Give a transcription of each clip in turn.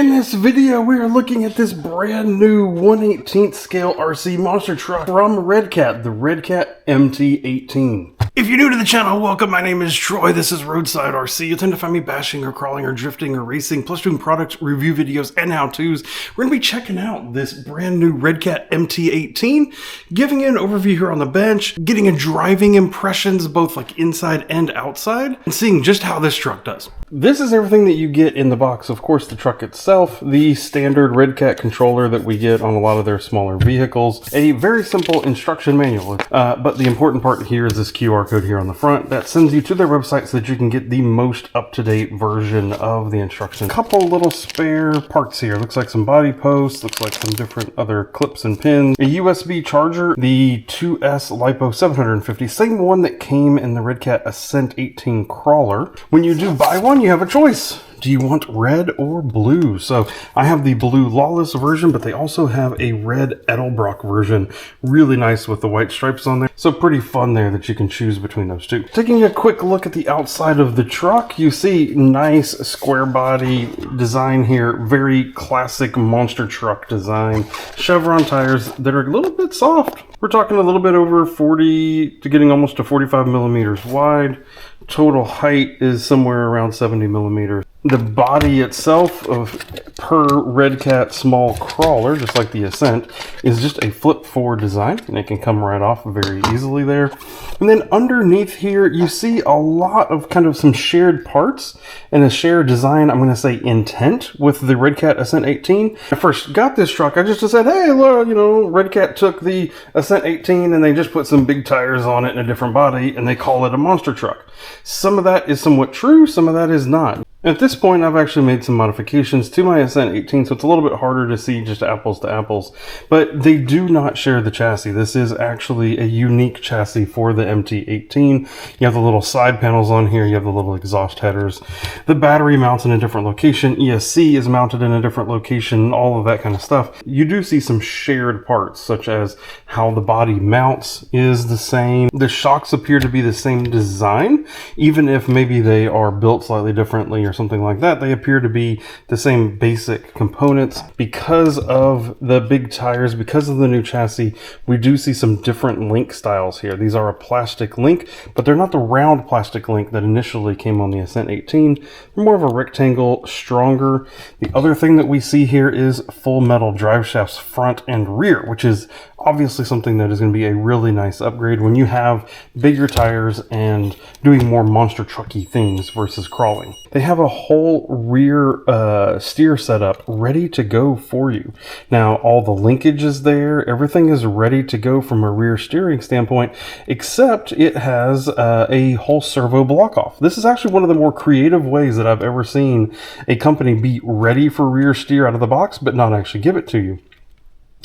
In this video, we are looking at this brand new 1/18th scale RC monster truck from Redcat, the Redcat MT18. If you're new to the channel, welcome. My name is Troy. This is Roadside RC. You tend to find me bashing or crawling or drifting or racing, plus doing product review videos and how-tos. We're going to be checking out this brand new Redcat MT18, giving you an overview here on the bench, getting a driving impressions, both like inside and outside, and seeing just how this truck does. This is everything that you get in the box. Of course, the truck itself, the standard Redcat controller that we get on a lot of their smaller vehicles, a very simple instruction manual. But the important part here is this QR code here on the front that sends you to their website so that you can get the most up-to-date version of the instructions. Couple little spare parts here. Looks like some body posts, looks like some different other clips and pins. A USB charger, the 2S LiPo 750, same one that came in the Redcat Ascent-18 crawler. When you do buy one, you have a choice. Do you want red or blue? So I have the blue Lawless version, but they also have a red Edelbrock version. Really nice with the white stripes on there. So pretty fun there that you can choose between those two. Taking a quick look at the outside of the truck, you see nice square body design here. Very classic monster truck design. Chevron tires that are a little bit soft. We're talking a little bit over 40 to getting almost to 45 millimeters wide. Total height is somewhere around 70 millimeters. The body itself per Redcat small crawler, just like the Ascent, is just a flip forward design, and it can come right off very easily there. And then underneath here, you see a lot of kind of some shared parts and a shared design, I'm going to say intent, with the Redcat Ascent-18. When I first got this truck, I just said, hey, look, you know, Redcat took the Ascent-18 and they just put some big tires on it and a different body, and they call it a monster truck. Some of that is somewhat true, some of that is not. At this point, I've actually made some modifications to my Ascent-18, so it's a little bit harder to see just apples to apples, but they do not share the chassis. This is actually a unique chassis for the MT18. You have the little side panels on here, you have the little exhaust headers. The battery mounts in a different location, ESC is mounted in a different location, all of that kind of stuff. You do see some shared parts, such as how the body mounts is the same. The shocks appear to be the same design, even if maybe they are built slightly differently or something like that. They appear to be the same basic components. Because of the big tires, because of the new chassis, we do see some different link styles here. These are a plastic link, but they're not the round plastic link that initially came on the Ascent-18. They're more of a rectangle, stronger. The other thing that we see here is full metal drive shafts front and rear, which is obviously something that is going to be a really nice upgrade when you have bigger tires and doing more monster trucky things versus crawling. They have a whole rear steer setup ready to go for you. Now all the linkage is there, everything is ready to go from a rear steering standpoint, except it has a whole servo block off. This is actually one of the more creative ways that I've ever seen a company be ready for rear steer out of the box but not actually give it to you.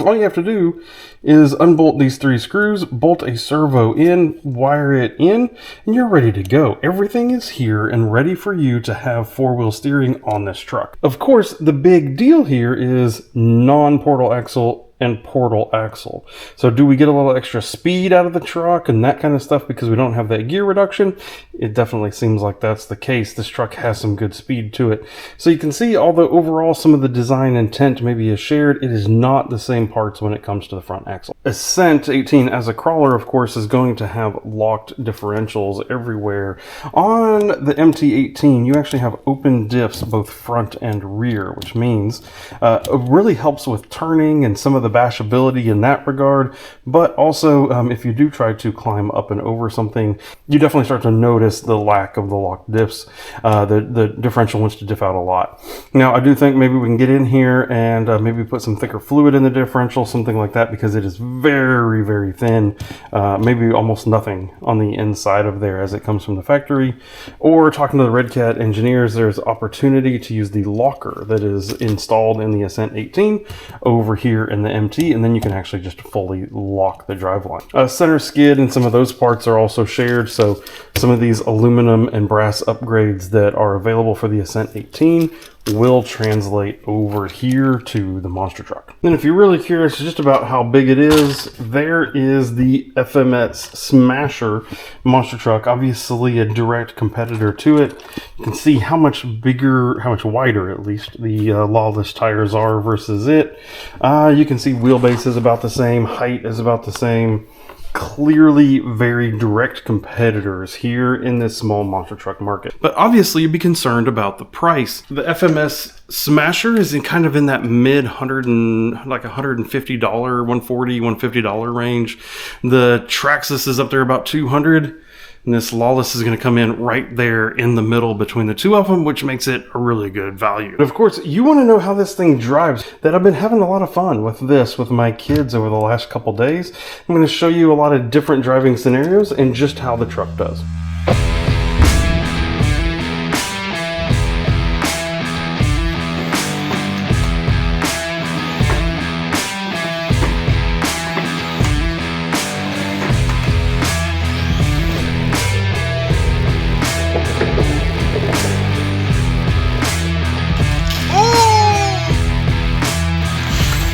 All you have to do is unbolt these 3 screws, bolt a servo in, wire it in, and you're ready to go. Everything is here and ready for you to have 4-wheel steering on this truck. Of course, the big deal here is non-portal axle and portal axle. So do we get a little extra speed out of the truck and that kind of stuff because we don't have that gear reduction? It definitely seems like that's the case. This truck has some good speed to it. So you can see, although overall some of the design intent maybe is shared, it is not the same parts when it comes to the front axle. Ascent-18 as a crawler, of course, is going to have locked differentials everywhere. On the MT18, you actually have open diffs both front and rear, which means it really helps with turning and some of the bashability in that regard, but also if you do try to climb up and over something, you definitely start to notice the lack of the locked diffs. The differential wants to diff out a lot. Now I do think maybe we can get in here and maybe put some thicker fluid in the differential, something like that, because it is very, very thin, maybe almost nothing on the inside of there as it comes from the factory. Or talking to the Redcat engineers, there's opportunity to use the locker that is installed in the Ascent-18 over here in the MT, and then you can actually just fully lock the driveline. Center skid and some of those parts are also shared, so some of these aluminum and brass upgrades that are available for the Ascent-18 will translate over here to the monster truck. And if you're really curious just about how big it is, there is the FMS Smasher monster truck, obviously a direct competitor to it. You can see how much bigger, how much wider at least, the Lawless tires are versus it. You can see wheelbase is about the same, height is about the same. Clearly very direct competitors here in this small monster truck market. But obviously you'd be concerned about the price. The FMS Smasher is kind of in that mid $150, $140, $150 range. The Traxxas is up there about $200. And this Lawless is going to come in right there in the middle between the two of them, which makes it a really good value. But of course, you want to know how this thing drives. That I've been having a lot of fun with this with my kids over the last couple days. I'm going to show you a lot of different driving scenarios and just how the truck does.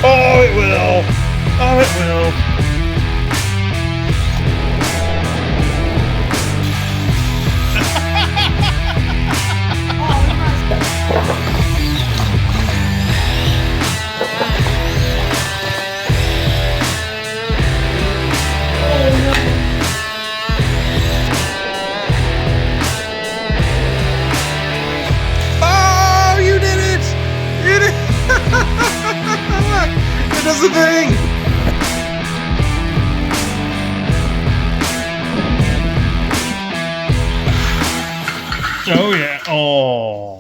Oh, it will. Oh, it will. Oh, you did it! You did it! It does the thing! Oh yeah. Oh.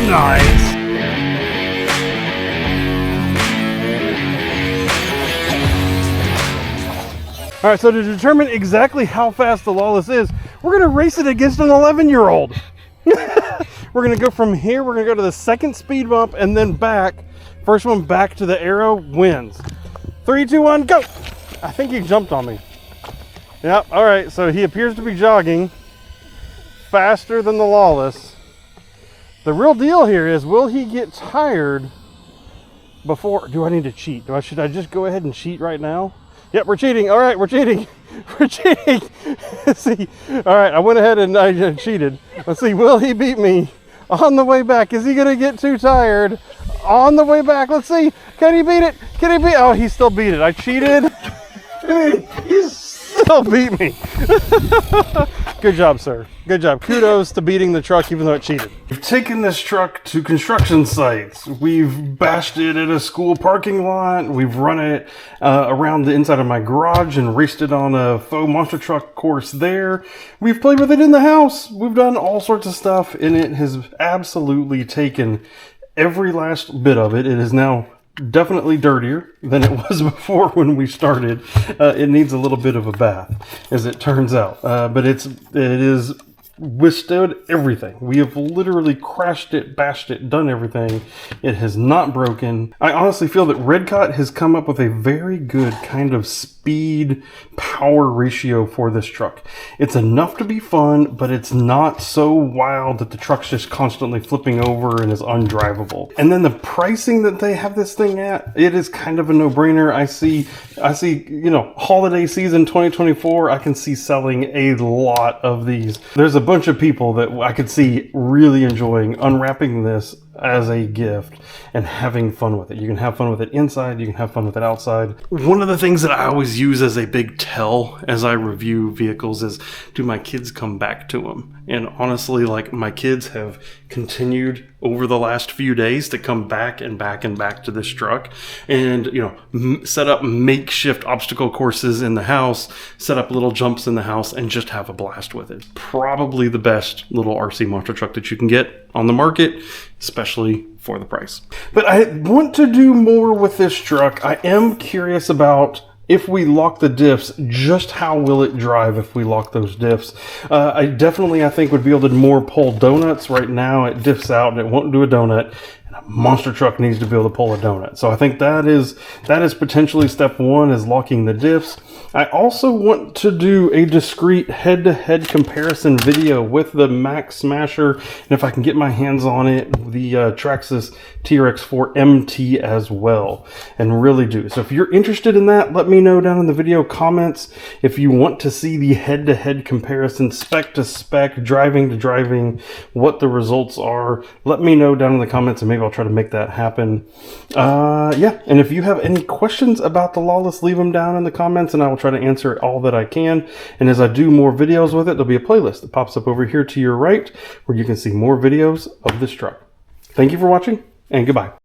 Nice. All right, so to determine exactly how fast the Lawless is, we're gonna race it against an 11-year-old. We're gonna go from here, we're gonna go to the second speed bump and then back. First one back to the arrow wins. 3, 2, 1, go. I think he jumped on me. Yep, all right, so he appears to be jogging faster than the Lawless. The real deal here is, will he get tired before? Do I need to cheat? Should I just go ahead and cheat right now? Yep, we're cheating. All right, we're cheating. We're cheating. Let's see. All right, I went ahead and I cheated. Let's see, will he beat me on the way back? Is he gonna get too tired on the way back? Let's see. Can he beat it? Can he beat? Oh, he still beat it. I cheated. He still beat me. Good job, sir. Good job. Kudos to beating the truck even though it cheated. We've taken this truck to construction sites. We've bashed it at a school parking lot. We've run it around the inside of my garage and raced it on a faux monster truck course there. We've played with it in the house. We've done all sorts of stuff, and it has absolutely taken every last bit of it. It is now definitely dirtier than it was before when we started. It needs a little bit of a bath, as it turns out. But it is withstood everything. We have literally crashed it, bashed it, done everything. It has not broken. I honestly feel that Redcat has come up with a very good kind of speed power ratio for this truck. It's enough to be fun, but it's not so wild that the truck's just constantly flipping over and is undrivable. And then the pricing that they have this thing at, it is kind of a no-brainer. I see, you know, holiday season 2024, I can see selling a lot of these. There's a bunch of people that I could see really enjoying unwrapping this as a gift and having fun with it. You can have fun with it inside, you can have fun with it outside. One of the things that I always use as a big tell as I review vehicles is, do my kids come back to them? And honestly, like, my kids have continued over the last few days to come back and back and back to this truck, and, you know, set up makeshift obstacle courses in the house, set up little jumps in the house, and just have a blast with it. Probably the best little RC monster truck that you can get on the market, especially for the price. But I want to do more with this truck. I am curious about, if we lock the diffs, just how will it drive if we lock those diffs? I think would be able to more pull donuts. Right now it diffs out and it won't do a donut. And a monster truck needs to be able to pull a donut. So I think that is potentially step one, is locking the diffs. I also want to do a discrete head-to-head comparison video with the Max Smasher, and if I can get my hands on it, the Traxxas TRX4 MT as well, and really do. So if you're interested in that, let me know down in the video comments. If you want to see the head-to-head comparison, spec to spec, driving to driving, what the results are, let me know down in the comments, and maybe I'll try to make that happen. Yeah, and if you have any questions about the Lawless, leave them down in the comments, and I will try to answer all that I can. And as I do more videos with it, there'll be a playlist that pops up over here to your right where you can see more videos of this truck. Thank you for watching, and goodbye.